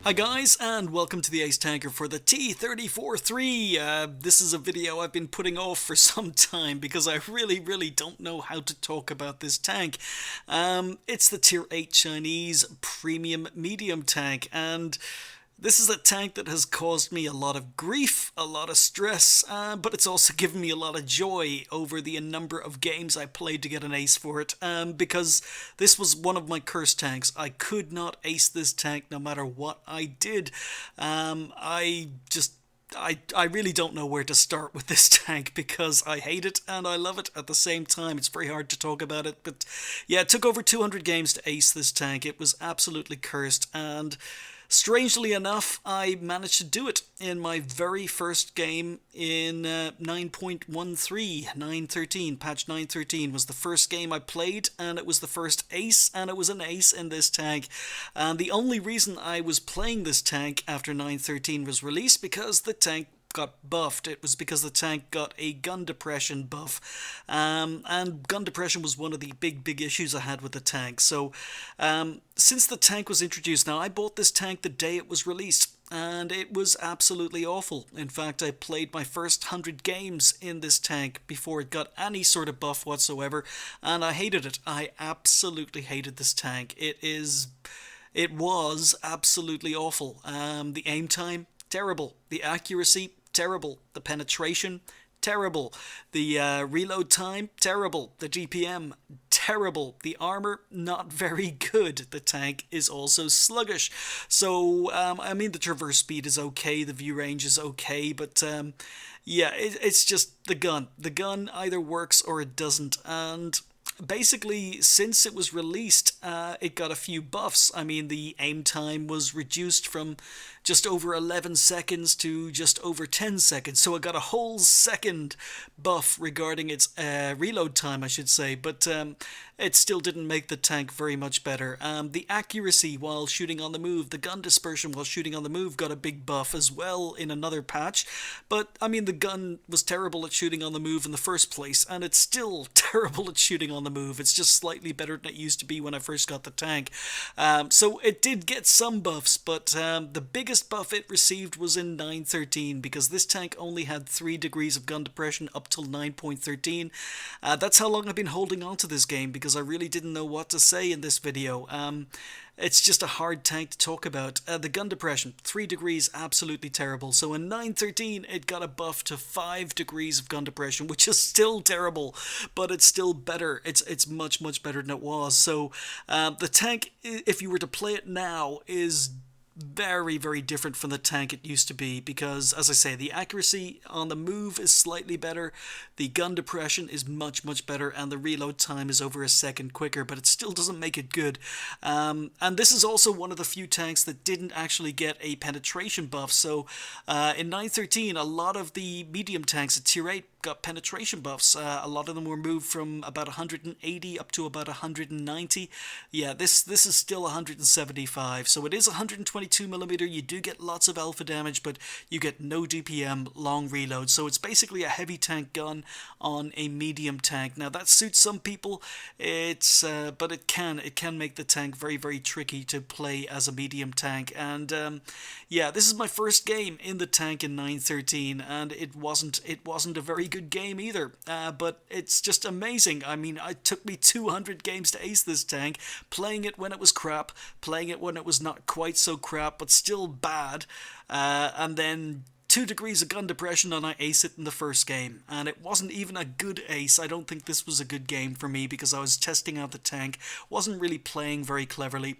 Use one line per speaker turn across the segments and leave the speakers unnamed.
Hi guys, and welcome to the Ace Tanker for the T-34-3. This is a video I've been putting off for some time because I really don't know how to talk about this tank. It's the Tier 8 Chinese Premium Medium tank, and this is a tank that has caused me a lot of grief, a lot of stress, but it's also given me a lot of joy over the number of games I played to get an ace for it, because this was one of my cursed tanks. I could not ace this tank no matter what I did. I really don't know where to start with this tank because I hate it and I love it at the same time. It's very hard to talk about it, but yeah, it took over 200 games to ace this tank. It was absolutely cursed, and strangely enough, I managed to do it in my very first game in 9.13. Patch 913 was the first game I played, and it was the first ace, and it was an ace in this tank. And the only reason I was playing this tank after 913 was released because the tank got buffed. It was because the tank got a gun depression buff, and gun depression was one of the big issues I had with the tank. So since the tank was introduced, now I bought this tank the day it was released, and it was absolutely awful. In fact, I played my first 100 games in this tank before it got any sort of buff whatsoever, and I hated it. I absolutely hated this tank. It was absolutely awful. The aim time, terrible. The accuracy, terrible. The penetration, terrible. The reload time, terrible. The GPM, terrible. The armor, not very good. The tank is also sluggish. So, I mean, the traverse speed is okay, the view range is okay, but yeah, it's just the gun. The gun either works or it doesn't, and basically, since it was released, it got a few buffs. I mean, the aim time was reduced from just over 11 seconds to just over 10 seconds. So it got a whole second buff regarding its reload time, I should say. But it still didn't make the tank very much better. The accuracy while shooting on the move, the gun dispersion while shooting on the move got a big buff as well in another patch. But, I mean, the gun was terrible at shooting on the move in the first place, and it's still terrible at shooting on the move. It's just slightly better than it used to be when I first got the tank. So it did get some buffs, but the biggest buff it received was in 913, because this tank only had 3 degrees of gun depression up till 9.13. That's how long I've been holding on to this game, because I really didn't know what to say in this video. It's just a hard tank to talk about. The gun depression, 3 degrees, absolutely terrible. So in 913, it got a buff to 5 degrees of gun depression, which is still terrible, but it's still better. It's much better than it was. So the tank, if you were to play it now, is very different from the tank it used to be, because, as I say, the accuracy on the move is slightly better, the gun depression is much better, and the reload time is over a second quicker, but it still doesn't make it good. And this is also one of the few tanks that didn't actually get a penetration buff. So in 913, a lot of the medium tanks at Tier 8 got penetration buffs. A lot of them were moved from about 180 up to about 190. Yeah, this is still 175, so it is 122mm. You do get lots of alpha damage, but you get no DPM, long reload. So it's basically a heavy tank gun on a medium tank. Now that suits some people. But it can make the tank very tricky to play as a medium tank. And yeah, this is my first game in the tank in 913, and it wasn't a very good game either, but it's just amazing. I mean, it took me 200 games to ace this tank, playing it when it was crap, playing it when it was not quite so crap, but still bad, and then 2 degrees of gun depression and I ace it in the first game, and it wasn't even a good ace. I don't think this was a good game for me because I was testing out the tank, wasn't really playing very cleverly.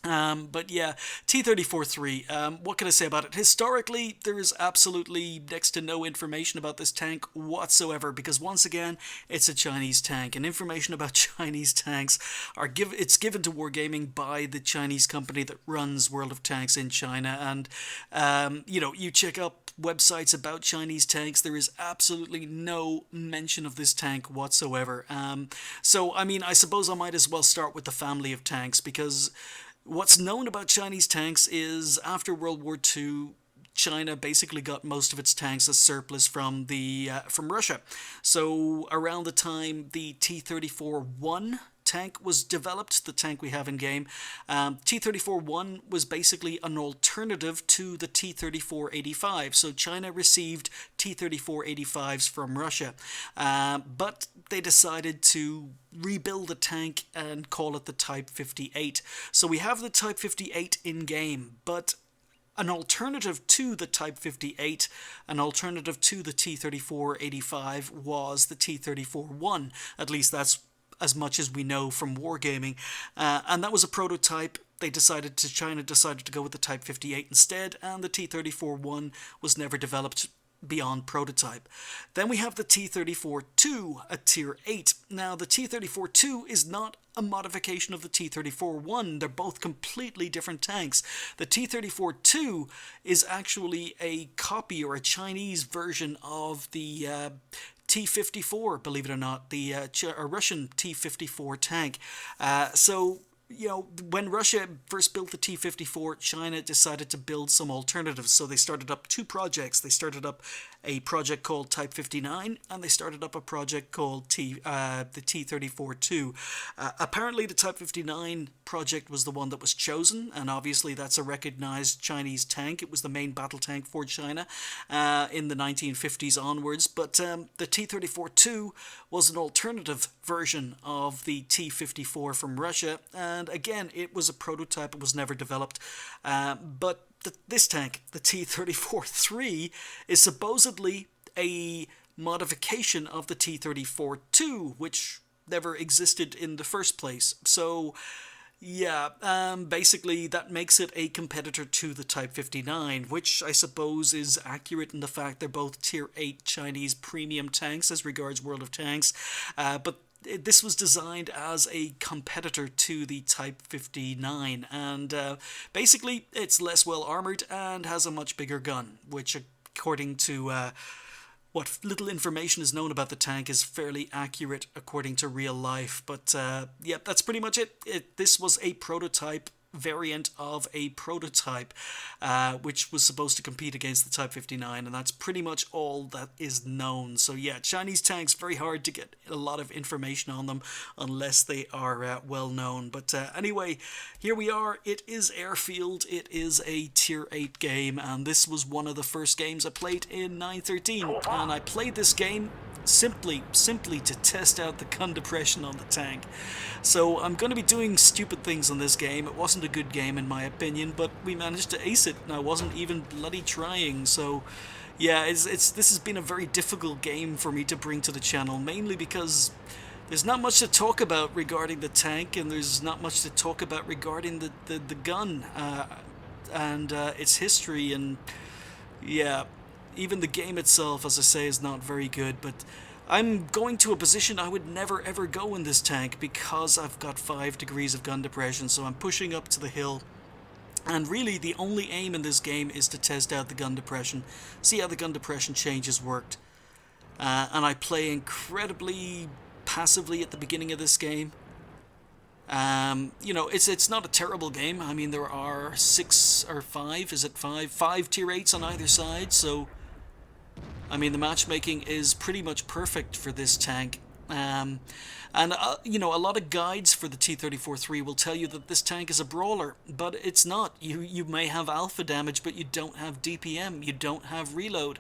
But yeah, T-34-3, what can I say about it? Historically, there is absolutely next to no information about this tank whatsoever, because once again, it's a Chinese tank, and information about Chinese tanks it's given to Wargaming by the Chinese company that runs World of Tanks in China, and you know, you check up websites about Chinese tanks, there is absolutely no mention of this tank whatsoever. So, I mean, I suppose I might as well start with the family of tanks, because what's known about Chinese tanks is after World War II, China basically got most of its tanks as surplus from Russia. So around the time the T-34-1 tank was developed, the tank we have in game. T-34-1 was basically an alternative to the T-34-85. So China received T-34-85s from Russia, but they decided to rebuild the tank and call it the Type 58. So we have the Type 58 in game, but an alternative to the Type 58, an alternative to the T-34-85 was the T-34-1. At least that's as much as we know from wargaming. And that was a prototype. China decided to go with the Type 58 instead, and the T-34-1 was never developed beyond prototype. Then we have the T-34-2, a Tier 8. Now, the T-34-2 is not a modification of the T-34-1. They're both completely different tanks. The T-34-2 is actually a copy or a Chinese version of the T-54, believe it or not, the Russian T-54 tank. So, you know, when Russia first built the T-54, China decided to build some alternatives. So they started up two projects. They started up a project called Type 59, and they started up a project called the T-34-2. Apparently the Type 59 project was the one that was chosen, and obviously that's a recognized Chinese tank. It was the main battle tank for China in the 1950s onwards. But the T-34-2 was an alternative version of the T-54 from Russia, and again, it was a prototype. It was never developed. But this tank, the T-34-3, is supposedly a modification of the T-34-2, which never existed in the first place. So, yeah, basically that makes it a competitor to the Type 59, which I suppose is accurate in the fact they're both Tier 8 Chinese premium tanks as regards World of Tanks, but this was designed as a competitor to the Type 59, and basically it's less well armoured and has a much bigger gun, which according to what little information is known about the tank is fairly accurate according to real life. But yeah, that's pretty much it. This was a prototype variant of a prototype, which was supposed to compete against the Type 59, and that's pretty much all that is known. So yeah, Chinese tanks, very hard to get a lot of information on them unless they are well known. But anyway, here we are. It is Airfield. It is a Tier 8 game, and this was one of the first games I played in 9.13, and I played this game simply to test out the gun depression on the tank. So I'm going to be doing stupid things on this game. It wasn't a good game in my opinion, but we managed to ace it, and I wasn't even bloody trying. So yeah, this has been a very difficult game for me to bring to the channel, mainly because there's not much to talk about regarding the tank, and there's not much to talk about regarding the gun and its history, and yeah, even the game itself, as I say, is not very good. But I'm going to a position I would never ever go in this tank because I've got 5 degrees of gun depression, so I'm pushing up to the hill. And really the only aim in this game is to test out the gun depression, see how the gun depression changes worked. And I play incredibly passively at the beginning of this game. You know, it's not a terrible game. I mean, there are 6 or 5, is it 5? 5 Tier 8s on either side, so I mean, the matchmaking is pretty much perfect for this tank. And, you know, a lot of guides for the T-34-3 will tell you that this tank is a brawler, but it's not. You may have alpha damage, but you don't have DPM, you don't have reload.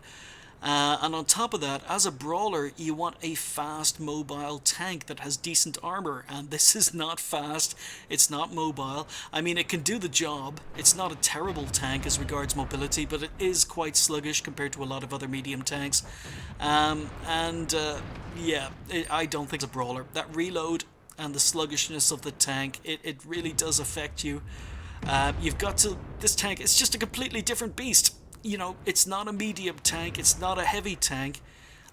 And on top of that, as a brawler, you want a fast, mobile tank that has decent armor, and this is not fast, it's not mobile. I mean, it can do the job. It's not a terrible tank as regards mobility, but it is quite sluggish compared to a lot of other medium tanks. Yeah, I don't think it's a brawler. That reload and the sluggishness of the tank, it really does affect you. You've got to... This tank, it's just a completely different beast. You know, it's not a medium tank, it's not a heavy tank.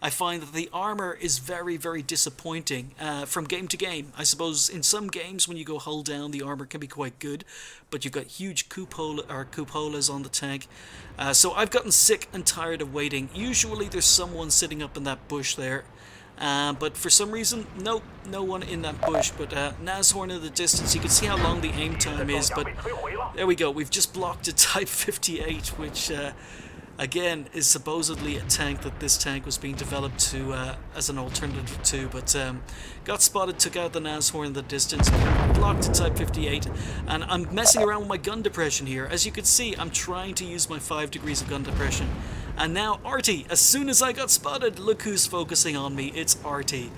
I find that the armor is very, very disappointing from game to game. I suppose in some games when you go hull down, the armor can be quite good, but you've got huge cupolas on the tank. So I've gotten sick and tired of waiting. Usually there's someone sitting up in that bush there. But for some reason, nope, no one in that bush. But Nashorn in the distance, you can see how long the aim time is. But there we go, we've just blocked a Type 58, which again, is supposedly a tank that this tank was being developed to as an alternative to, but got spotted, took out the Nashorn in the distance, blocked a Type 58, and I'm messing around with my gun depression here. As you can see, I'm trying to use my 5 degrees of gun depression. And now Artie, as soon as I got spotted, look who's focusing on me, it's Artie.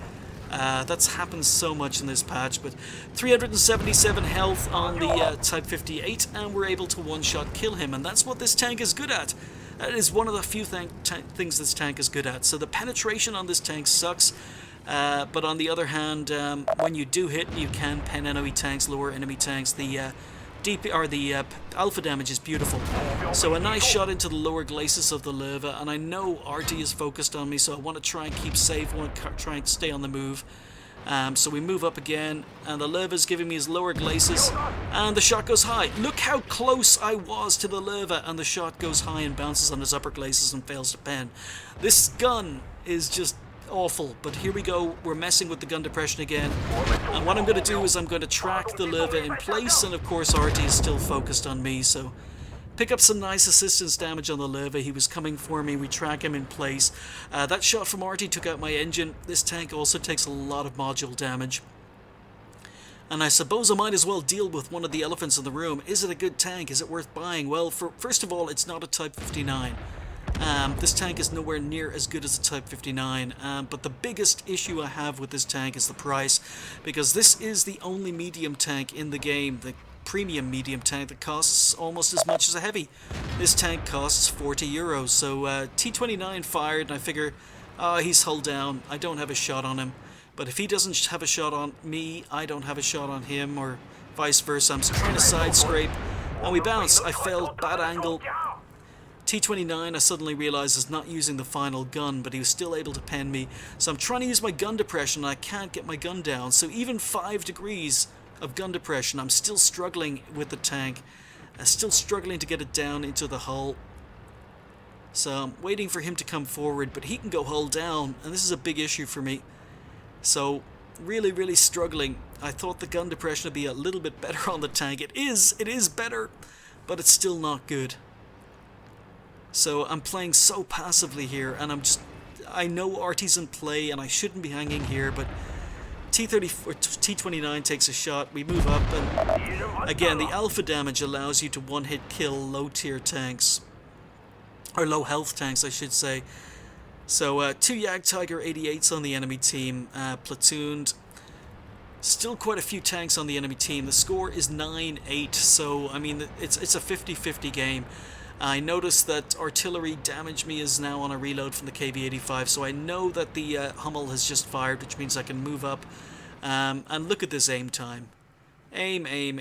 That's happened so much in this patch, but 377 health on the Type 58, and we're able to one-shot kill him, and that's what this tank is good at. That is one of the few things this tank is good at. So the penetration on this tank sucks, but on the other hand, when you do hit, you can pen enemy tanks, lower enemy tanks. The alpha damage is beautiful. So a nice shot into the lower glacis of the Leva, and I know Artie is focused on me, so I want to try and keep safe, I want to try and stay on the move. So we move up again, and the Leva is giving me his lower glacis, and the shot goes high. Look how close I was to the Leva, and the shot goes high and bounces on his upper glacis and fails to pen. This gun is just awful, but here we go, we're messing with the gun depression again, and what I'm going to do is I'm going to track the Leva in place, and of course Artie is still focused on me, so pick up some nice assistance damage on the Leva. He was coming for me, we track him in place. That shot from Artie took out my engine. This tank also takes a lot of module damage, and I suppose I might as well deal with one of the elephants in the room. Is it a good tank? Is it worth buying? Well, first of all, it's not a Type 59. This tank is nowhere near as good as a Type 59, but the biggest issue I have with this tank is the price, because this is the only medium tank in the game, the premium medium tank, that costs almost as much as a heavy. This tank costs 40 euros, so T-29 fired, and I figure, he's hull down, I don't have a shot on him, but if he doesn't have a shot on me, I don't have a shot on him, or vice versa. I'm trying to side scrape, and we bounce. I failed, bad angle. T-29, I suddenly realised, is not using the final gun, but he was still able to pen me. So I'm trying to use my gun depression, and I can't get my gun down. So even 5 degrees of gun depression, I'm still struggling with the tank. Still struggling to get it down into the hull. So I'm waiting for him to come forward, but he can go hull down, and this is a big issue for me. So really struggling. I thought the gun depression would be a little bit better on the tank. It is better, but it's still not good. So I'm playing so passively here, and I know Artie's in play, and I shouldn't be hanging here, but T-29 takes a shot, we move up, and again, the alpha damage allows you to one-hit kill low-tier tanks, or low-health tanks, I should say. So 2 Jagdtiger 88s on the enemy team, platooned. Still quite a few tanks on the enemy team. The score is 9-8, so I mean, it's a 50-50 game. I noticed that artillery damage me is now on a reload from the KV-85, so I know that the Hummel has just fired, which means I can move up. And look at this aim time. Aim, and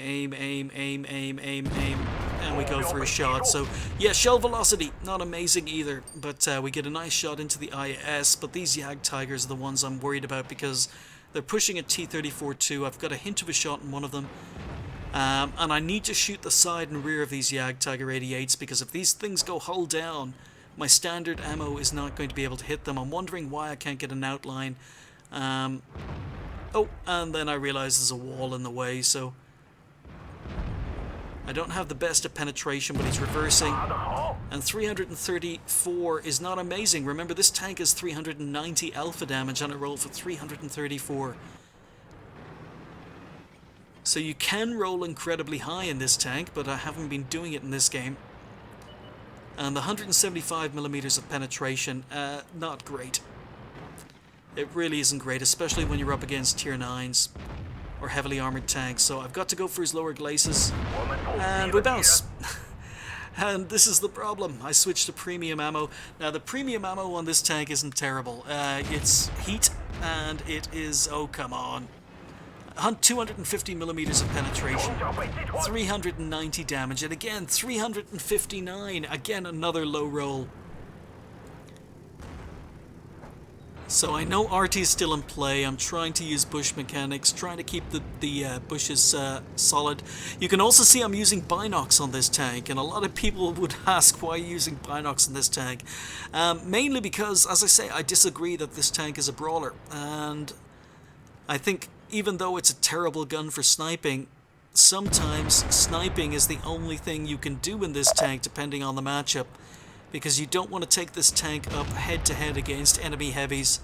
we go for a shot. So, yeah, shell velocity, not amazing either, but we get a nice shot into the IS, but these Jagdtigers are the ones I'm worried about because they're pushing a T-34-3. I've got a hint of a shot in one of them. And I need to shoot the side and rear of these Jagdtiger 88s, because if these things go hull down, my standard ammo is not going to be able to hit them. I'm wondering why I can't get an outline. Oh, and then I realize there's a wall in the way, so I don't have the best of penetration, but he's reversing. And 334 is not amazing. Remember, this tank is 390 alpha damage on a roll for 334. So you can roll incredibly high in this tank, but I haven't been doing it in this game. And the 175mm of penetration, not great. It really isn't great, especially when you're up against tier 9s or heavily armoured tanks. So I've got to go for his lower glacis, and we bounce. And this is the problem. I switched to premium ammo. Now the premium ammo on this tank isn't terrible. It's heat, and it is, oh come on, 250mm of penetration, 390 damage, and again 359, again another low roll. So I know Artie's still in play. I'm trying to use bush mechanics, trying to keep the bushes solid. You can also see I'm using binocs on this tank, and a lot of people would ask why you're using binocs on this tank. Mainly because, as I say, I disagree that this tank is a brawler, and I think even though it's a terrible gun for sniping, sometimes sniping is the only thing you can do in this tank depending on the matchup. because you don't want to take this tank up head to head against enemy heavies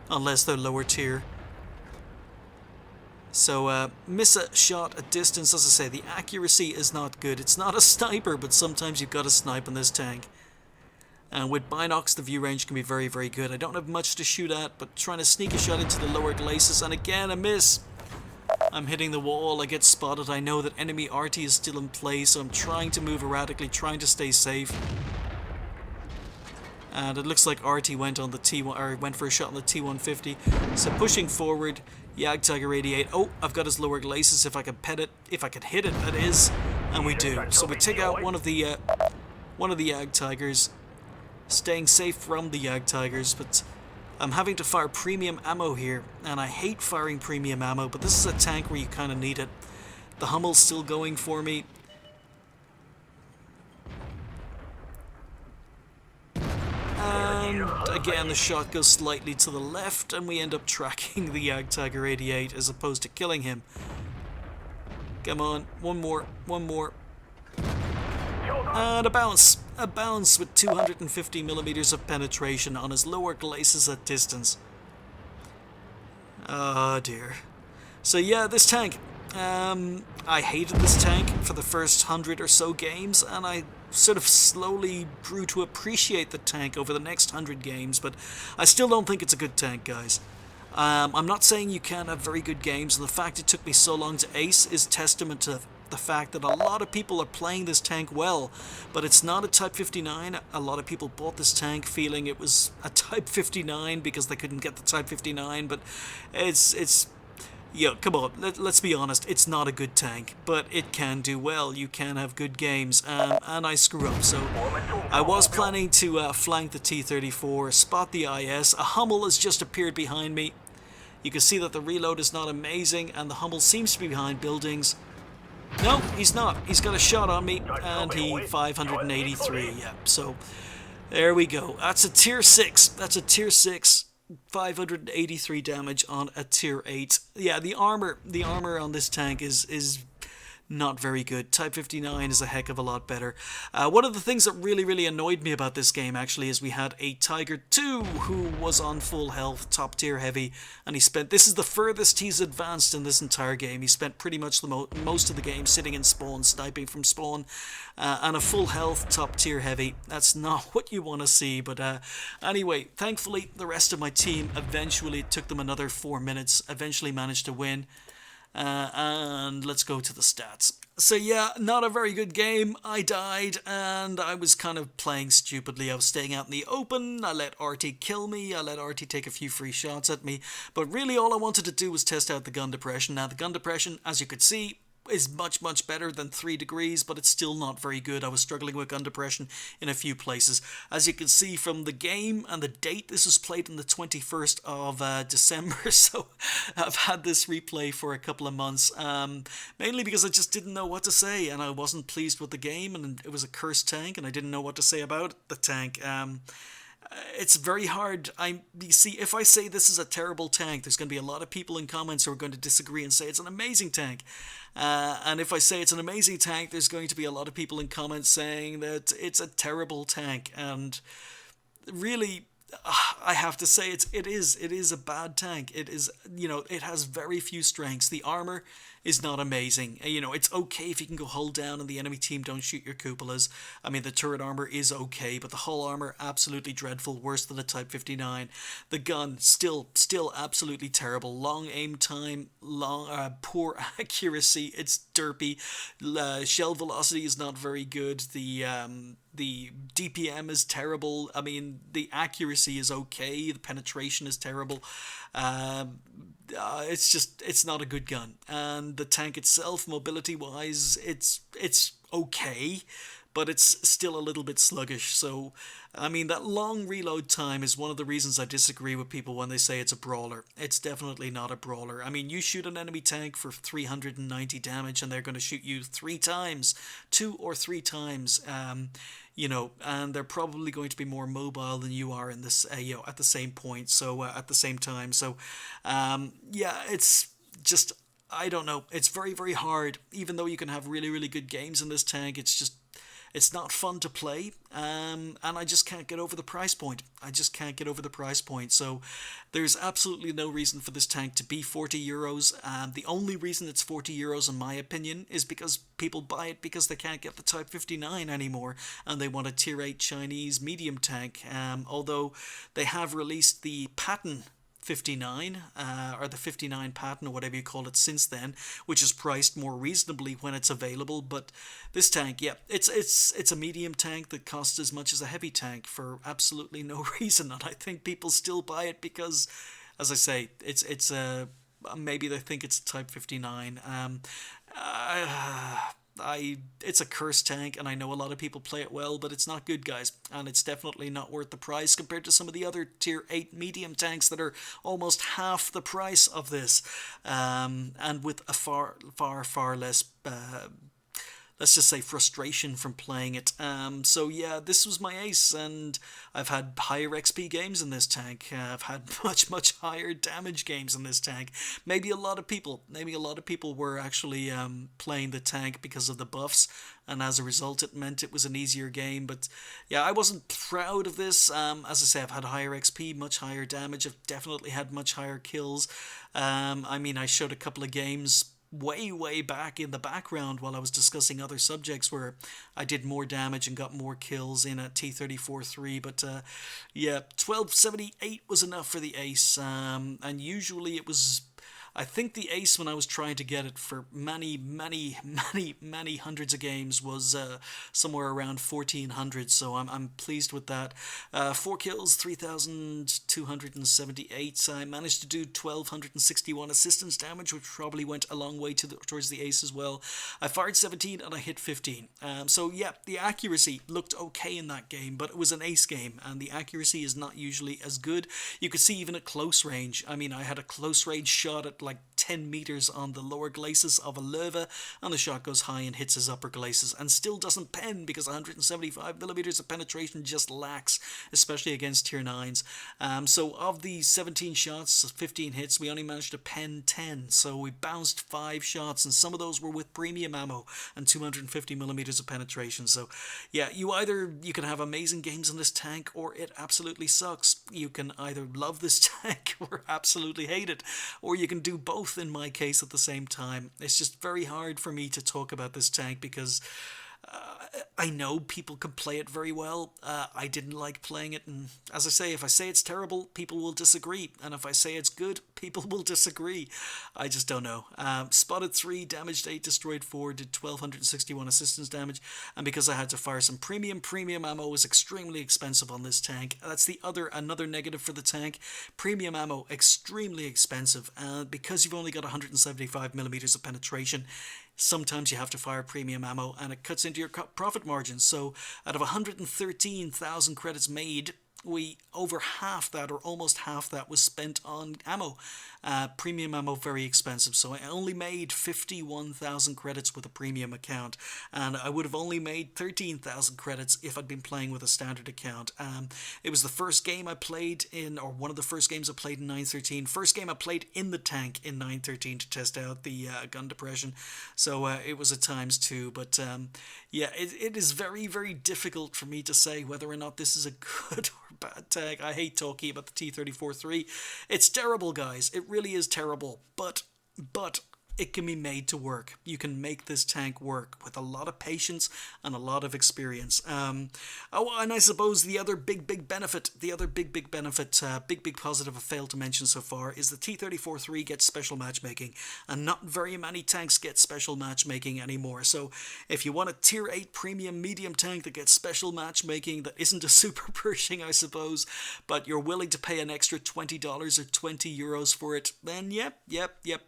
unless they're lower tier. So miss a shot at distance. As I say, the accuracy is not good. It's not a sniper, but sometimes you've got to snipe on this tank. And with binocs, the view range can be very, very good. I don't have much to shoot at, but trying to sneak a shot into the lower glacis, and again a miss. I'm hitting the wall, I get spotted. I know that enemy RT is still in play, so I'm trying to move erratically, trying to stay safe. And it looks like RT went on the T1, or went for a shot on the T-150. So pushing forward, Jagdtiger 88. Oh, I've got his lower glacis. If I can pet it, if I can hit it, that is, and we do. So we take out one of the Jagdtigers, staying safe from the Jagdtigers, but I'm having to fire premium ammo here, and I hate firing premium ammo, but this is a tank where you kind of need it. The Hummel's still going for me. And again, the shot goes slightly to the left, and we end up tracking the Jagdtiger 88 as opposed to killing him. Come on, one more. And a bounce with 250 millimeters of penetration on his lower glacis at distance. Oh dear. So yeah, this tank. I hated this tank for the first 100 or so games, and I sort of slowly grew to appreciate the tank over the next 100 games, but I still don't think it's a good tank, guys. I'm not saying you can't have very good games, and the fact it took me so long to ace is testament to the fact that a lot of people are playing this tank well, but it's not a Type 59. A lot of people bought this tank feeling it was a Type 59 because they couldn't get the Type 59, but it's yeah, come on, let's be honest, it's not a good tank, but it can do well. You can have good games, and I screw up. So I was planning to flank the T-34, spot the IS. A Hummel has just appeared behind me. You can see that the reload is not amazing, and the Hummel seems to be behind buildings. No, he's not. He's got a shot on me, and he 583, yeah. So there we go. That's a tier 6. That's a tier 6. 583 damage on a tier 8. Yeah, the armor on this tank is not very good. Type 59 is a heck of a lot better. One of the things that really annoyed me about this game actually is we had a Tiger 2 who was on full health, top tier heavy, and this is the furthest he's advanced in this entire game. He spent pretty much the most of the game sitting in spawn, sniping from spawn, and a full health top tier heavy. That's not what you want to see, but anyway, thankfully the rest of my team eventually, it took them another 4 minutes, eventually managed to win. And let's go to the stats. So yeah, not a very good game. I died, and I was kind of playing stupidly. I was staying out in the open. I let RT kill me. I let RT take a few free shots at me. But really all I wanted to do was test out the gun depression. Now the gun depression, as you could see, is much better than 3 degrees, but it's still not very good. I was struggling with gun depression in a few places. As you can see from the game and the date, this was played on the 21st of December, so I've had this replay for a couple of months, mainly because I just didn't know what to say, and I wasn't pleased with the game, and it was a cursed tank, and I didn't know what to say about the tank. It's very hard. You see, if I say this is a terrible tank, there's going to be a lot of people in comments who are going to disagree and say it's an amazing tank. And if I say it's an amazing tank, there's going to be a lot of people in comments saying that it's a terrible tank. And really, I have to say it is a bad tank. It is, it has very few strengths. The armor is not amazing. It's okay if you can go hull down and the enemy team don't shoot your cupolas. I mean, the turret armor is okay, but the hull armor, absolutely dreadful, worse than a Type 59. The gun, still absolutely terrible. Long aim time, poor accuracy, it's derpy. Shell velocity is not very good. The DPM is terrible. I mean, the accuracy is okay. The penetration is terrible. It's not a good gun. And the tank itself, mobility-wise, it's okay, but it's still a little bit sluggish. So, I mean, that long reload time is one of the reasons I disagree with people when they say it's a brawler. It's definitely not a brawler. I mean, you shoot an enemy tank for 390 damage, and they're going to shoot you 3 times, 2 or 3 times. And they're probably going to be more mobile than you are in this, at the same point. So at the same time. So, it's just, I don't know. It's very hard. Even though you can have really good games in this tank, it's just, It's not fun to play, and I just can't get over the price point. I just can't get over the price point. So there's absolutely no reason for this tank to be €40. The only reason it's €40, in my opinion, is because people buy it because they can't get the Type 59 anymore, and they want a Tier 8 Chinese medium tank. Although they have released the Patton 59, or the 59 Patton, or whatever you call it, since then, which is priced more reasonably when it's available. But this tank, yeah, it's a medium tank that costs as much as a heavy tank for absolutely no reason, and I think people still buy it because, as I say, it's maybe they think it's Type 59. It's a curse tank, and I know a lot of people play it well, but it's not good, guys, and it's definitely not worth the price compared to some of the other Tier 8 medium tanks that are almost half the price of this, and with a far less let's just say frustration from playing it. So yeah, this was my ace, and I've had higher XP games in this tank. I've had much higher damage games in this tank. Maybe a lot of people were actually playing the tank because of the buffs, and as a result it meant it was an easier game. But yeah, I wasn't proud of this. As I say, I've had higher XP, much higher damage. I've definitely had much higher kills. I mean, I showed a couple of games way back in the background while I was discussing other subjects where I did more damage and got more kills in a T-34-3, but yeah, 1278 was enough for the ace, and usually it was, I think the ace, when I was trying to get it for many hundreds of games, was somewhere around 1400, so I'm pleased with that. 4 kills, 3278. I managed to do 1261 assistance damage, which probably went a long way towards the ace as well. I fired 17 and I hit 15. So yeah, the accuracy looked okay in that game, but it was an ace game, and the accuracy is not usually as good. You could see even at close range. I mean, I had a close range shot at like 10 meters on the lower glacis of a Löwe, and the shot goes high and hits his upper glacis and still doesn't pen because 175 millimeters of penetration just lacks, especially against tier 9s. So of the 17 shots, 15 hits, we only managed to pen 10, so we bounced 5 shots, and some of those were with premium ammo and 250 millimeters of penetration. So yeah, you can have amazing games in this tank, or it absolutely sucks. You can either love this tank or absolutely hate it, or you can do both in my case at the same time. It's just very hard for me to talk about this tank because I know people can play it very well. I didn't like playing it, and as I say, if I say it's terrible, people will disagree, and if I say it's good, people will disagree. I just don't know. Spotted 3, damaged 8, destroyed 4, did 1261 assistance damage, and because I had to fire some premium ammo was extremely expensive on this tank. That's another negative for the tank. Premium ammo, extremely expensive, because you've only got 175 millimeters of penetration. Sometimes you have to fire premium ammo, and it cuts into your profit margins. So out of 113,000 credits made, over half that, or almost half that, was spent on ammo. Premium ammo, very expensive, so I only made 51,000 credits with a premium account, and I would have only made 13,000 credits if I'd been playing with a standard account. It was the first game I played in, or one of the first games I played in 913. First game I played in the tank in 913 to test out the gun depression, so it was at times 2. But yeah, it is very difficult for me to say whether or not this is a good or bad tank. I hate talking about the T-34-3. It's terrible, guys. It really is terrible, but it can be made to work. You can make this tank work with a lot of patience and a lot of experience. And I suppose the other big benefit, big positive I failed to mention so far, is the T-34-3 gets special matchmaking, and not very many tanks get special matchmaking anymore. So if you want a tier 8 premium medium tank that gets special matchmaking, that isn't a super Pershing, I suppose, but you're willing to pay an extra $20 or €20 for it, then yep,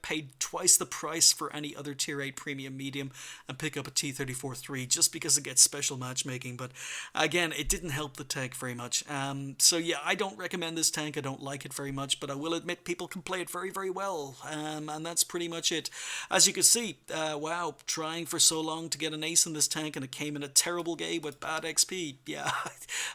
pay twice the price for any other tier 8 premium medium and pick up a T-34-3 just because it gets special matchmaking. But again, it didn't help the tank very much. So yeah, I don't recommend this tank. I don't like it very much, but I will admit people can play it very well, and that's pretty much it. As you can see, wow, trying for so long to get an ace in this tank, and it came in a terrible game with bad XP. Yeah,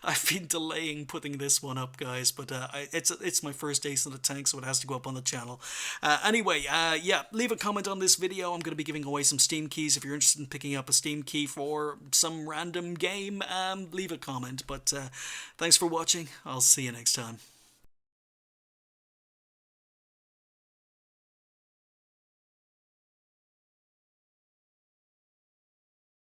I've been delaying putting this one up, guys, but it's my first ace in the tank, so it has to go up on the channel. Anyway, yeah, leave a comment comment on this video. I'm going to be giving away some Steam keys. If you're interested in picking up a Steam key for some random game, leave a comment. But thanks for watching. I'll see you next time.